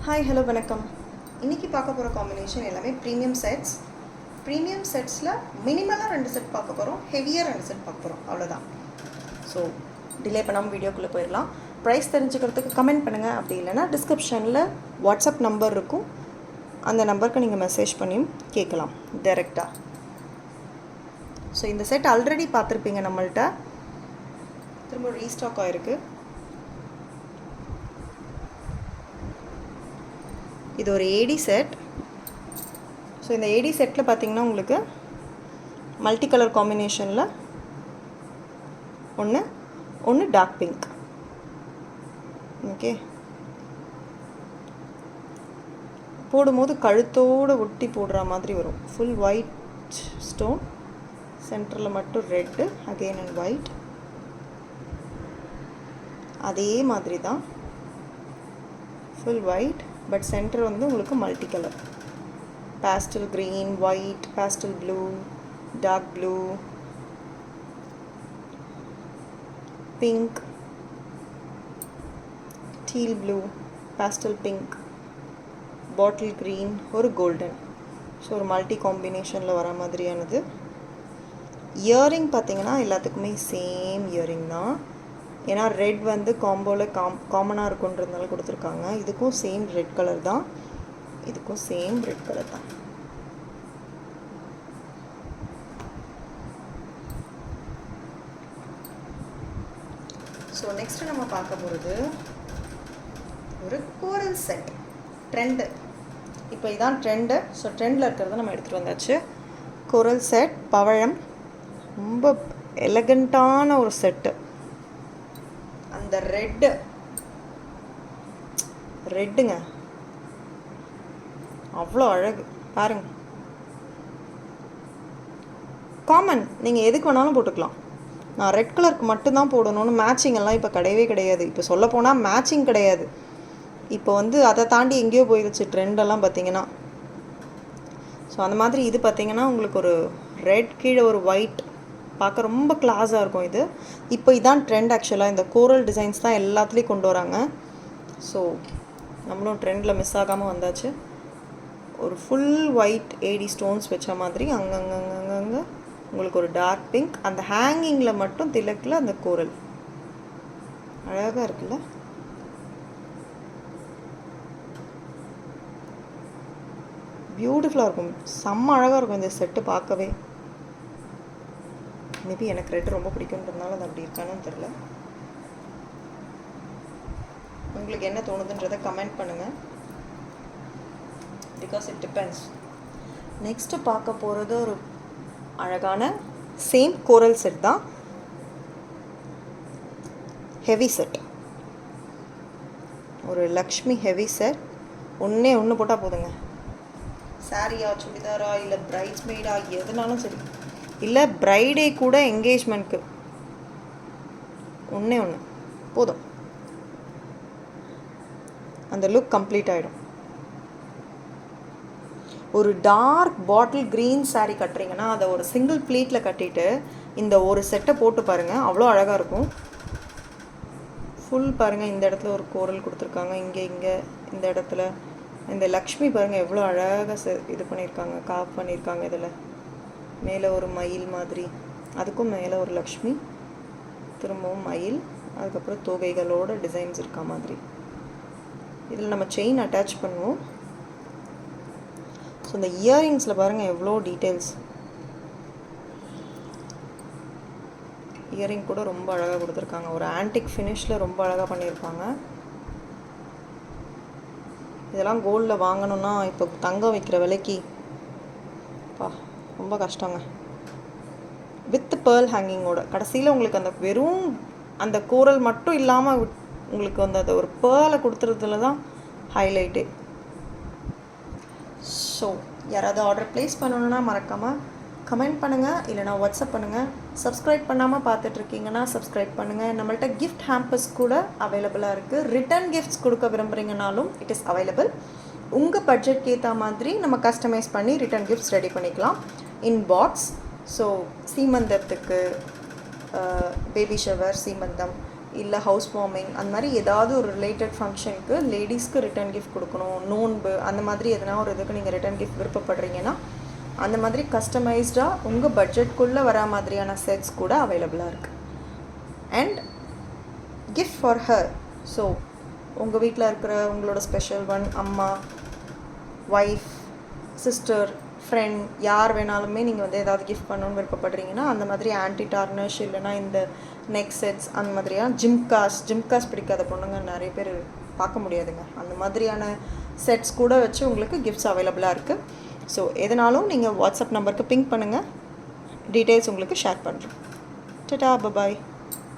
Hi hello வணக்கம். இன்றைக்கி பார்க்க போகிற காம்பினேஷன் எல்லாமே ப்ரீமியம் செட்ஸ். ப்ரீமியம் செட்ஸில் மினிமலாக 2 செட் பார்க்க போகிறோம், ஹெவியாக 2 செட் பார்க்க போகிறோம், அவ்வளோதான். ஸோ டிலே பண்ணாமல் வீடியோக்குள்ளே போயிடலாம். ப்ரைஸ் தெரிஞ்சுக்கிறதுக்கு கமெண்ட் பண்ணுங்கள், அப்படி இல்லைனா டிஸ்கிரிப்ஷனில் வாட்ஸ்அப் நம்பர் இருக்கும், அந்த நம்பருக்கு நீங்கள் மெசேஜ் பண்ணியும் கேட்கலாம் டைரெக்டாக. ஸோ இந்த செட் ஆல்ரெடி பார்த்துருப்பீங்க நம்மள்கிட்ட, திரும்ப ரீஸ்டாக் ஆகிருக்கு. இது ஒரு ஏடி செட். ஸோ இந்த ஏடி செட்டில் பார்த்தீங்கன்னா உங்களுக்கு மல்டி கலர் காம்பினேஷனில் ஒன்று டார்க் பிங்க். ஓகே, போடும்போது கழுத்தோடு ஒட்டி போடுற மாதிரி வரும். ஃபுல் ஒயிட் ஸ்டோன், சென்டரில் மட்டும் ரெட்டு, அகெயின் அண்ட் ஒயிட். அதே மாதிரி தான் ஃபுல் ஒயிட், பட் சென்டர் வந்து உங்களுக்கு multi colour, pastel green, white, pastel blue, dark blue, pink, teal blue, pastel pink, bottle green, ஒரு கோல்டன். ஸோ ஒரு மல்டி காம்பினேஷனில் வர மாதிரியானது. இயரிங் பார்த்திங்கன்னா எல்லாத்துக்குமே சேம் இயரிங் தான், ஏன்னா ரெட் வந்து காம்போவில் காமனாக இருக்குன்றதுனால கொடுத்துருக்காங்க. இதுக்கும் சேம் ரெட் கலர் தான், இதுக்கும் சேம் ரெட் கலர் தான். ஸோ நெக்ஸ்ட்டு நம்ம பார்க்க போகிறது ஒரு கோரல் செட். ட்ரெண்டு, இப்போ இதான் ட்ரெண்டு. ஸோ ட்ரெண்டில் இருக்கிறத நம்ம எடுத்துகிட்டு வந்தாச்சு. கோரல் செட், பவழம், ரொம்ப எலகண்ட்டான ஒரு செட்டு. அந்த ரெட்டுங்க அவ்வளோ அழகு பாருங்க. காமன், நீங்கள் எதுக்கு வேணாலும் போட்டுக்கலாம். நான் ரெட் கலருக்கு மட்டும்தான் போடணும்னு மேட்சிங் எல்லாம் இப்போ கிடையவே கிடையாது. இப்போ சொல்ல போனால் மேட்சிங் கிடையாது, இப்போ வந்து அதை தாண்டி எங்கேயோ போயிடுச்சு ட்ரெண்டெல்லாம் பார்த்தீங்கன்னா. ஸோ அந்த மாதிரி இது பார்த்தீங்கன்னா உங்களுக்கு ஒரு ரெட் கீழே ஒரு ஒயிட், பார்க்க ரொம்ப கிளாஸாக இருக்கும் இது. இப்போ இதான் ட்ரெண்ட் ஆக்சுவலாக. இந்த கோரல் டிசைன்ஸ் தான் எல்லாத்துலேயும் கொண்டு வராங்க. ஸோ நம்மளும் ட்ரெண்டில் மிஸ் ஆகாமல் வந்தாச்சு. ஒரு ஃபுல் ஒயிட் ஏடி ஸ்டோன்ஸ் வச்ச மாதிரி அங்கங்கே உங்களுக்கு ஒரு டார்க் பிங்க், அந்த ஹேங்கிங்கில் மட்டும் திலக்கில் அந்த கோரல் அழகாக இருக்குல்ல. பியூட்டிஃபுல்லாக இருக்கும், செம்ம அழகாக இருக்கும் இந்த செட்டு பார்க்கவே. மேபி எனக்கு ரெட் ரொம்ப பிடிக்குன்றதுனால அது அப்படி இருக்கானு தெரில. உங்களுக்கு என்ன தோணுதுன்றதை கமெண்ட் பண்ணுங்கள், பிகாஸ் இட் டிபெண்ட்ஸ். நெக்ஸ்ட்டு பார்க்க போகிறது ஒரு அழகான சேம் கோரல் செட் தான், ஹெவி செட். ஒரு லக்ஷ்மி ஹெவி செட். ஒன்று போட்டால் போதுங்க. சாரியா, சுடிதாரா, இல்லை பிரைட்ஸ்மெய்டா, எதுனாலும் சரி, இல்லை ப்ரைடே கூட என்கேஜ்மெண்ட்க்கு ஒன்று போதும், அந்த லுக் கம்ப்ளீட் ஆகிடும். ஒரு டார்க் பாட்டில் க்ரீன் சாரீ கட்டுறீங்கன்னா அதை ஒரு சிங்கிள் ப்ளீட்டில் கட்டிட்டு இந்த ஒரு செட்டை போட்டு பாருங்கள், அவ்வளோ அழகாக இருக்கும். ஃபுல் பாருங்கள், இந்த இடத்துல ஒரு கோரல் கொடுத்துருக்காங்க, இங்கே இந்த இடத்துல இந்த லக்ஷ்மி பாருங்கள் எவ்வளோ அழகாக இது பண்ணியிருக்காங்க, காப் பண்ணியிருக்காங்க. இதில் மேலே ஒரு மயில் மாதிரி, அதுக்கும் மேலே ஒரு லக்ஷ்மி, திரும்பவும் மயில், அதுக்கப்புறம் தோகைகளோட டிசைன்ஸ் இருக்கா மாதிரி. இதில் நம்ம செயின் அட்டாச் பண்ணுவோம். ஸோ இந்த இயரிங்ஸில் பாருங்கள் எவ்வளோ டீட்டெயில்ஸ். இயரிங் கூட ரொம்ப அழகாக கொடுத்துருக்காங்க, ஒரு ஆன்டிக் ஃபினிஷில் ரொம்ப அழகாக பண்ணியிருப்பாங்க. இதெல்லாம் கோல்டில் வாங்கணுன்னா இப்போ தங்கம் வைக்கிற விலைக்கு ரொம்ப கஷ்டங்க. வித் பேர்ல் ஹேங்கிங்கோட கடைசியில் உங்களுக்கு அந்த வெறும் அந்த கோரல் மட்டும் இல்லாமல் உங்களுக்கு வந்து அதை ஒரு பேர்லை கொடுத்துறதுல தான் ஹைலைட்டு. ஸோ யாராவது ஆர்டர் ப்ளேஸ் பண்ணணுன்னா மறக்காமல் கமெண்ட் பண்ணுங்கள், இல்லைனா வாட்ஸ்அப் பண்ணுங்கள். சப்ஸ்கிரைப் பண்ணாமல் பார்த்துட்ருக்கீங்கன்னா சப்ஸ்கிரைப் பண்ணுங்கள். நம்மள்ட்ட கிஃப்ட் ஹேம்பர்ஸ் கூட அவைலபிளாக இருக்குது. ரிட்டன் கிஃப்ட்ஸ் கொடுக்க விரும்புகிறீங்கனாலும் இட் இஸ் அவைலபிள். உங்கள் பட்ஜெட்க்கு ஏற்ற மாதிரி நம்ம கஸ்டமைஸ் பண்ணி ரிட்டன் கிஃப்ட்ஸ் ரெடி பண்ணிக்கலாம் இன் பாக்ஸ். ஸோ சீமந்தத்துக்கு, பேபி ஷவர், சீமந்தம், இல்லை ஹவுஸ் வார்மிங் அந்த மாதிரி ஏதாவது ஒரு ரிலேட்டட் ஃபங்க்ஷனுக்கு லேடிஸ்க்கு ரிட்டர்ன் கிஃப்ட் கொடுக்கணும், நோன்பு அந்த மாதிரி எதனா ஒரு இதுக்கு நீங்கள் ரிட்டர்ன் கிஃப்ட் விருப்பப்படுறீங்கன்னா அந்த மாதிரி கஸ்டமைஸ்டாக உங்கள் பட்ஜெட்குள்ளே வர மாதிரியான செட்ஸ் கூட அவைலபிளாக இருக்குது. And gift for her. So உங்கள் வீட்டில் இருக்கிற உங்களோட ஸ்பெஷல் ஒன், அம்மா, ஒய்ஃப், சிஸ்டர், ஃப்ரெண்ட், யார் வேணாலுமே நீங்கள் வந்து ஏதாவது கிஃப்ட் பண்ணணுன்னு விருப்பப்படுறீங்கன்னா அந்த மாதிரி ஆன்டி டார்னிஷ் இல்லைனா இந்த நெக் செட்ஸ் அந்த மாதிரியான ஜிம்காஸ் பிடிக்காத பொண்ணுங்க நிறைய பேர் பார்க்க முடியாதுங்க. அந்த மாதிரியான செட்ஸ் கூட வச்சு உங்களுக்கு கிஃப்ட்ஸ் அவைலபிளாக இருக்குது. ஸோ எதனாலும் நீங்கள் வாட்ஸ்அப் நம்பருக்கு பிங்க் பண்ணுங்கள், டீட்டெயில்ஸ் உங்களுக்கு ஷேர் பண்ணுறேன். டடா, பபாய்.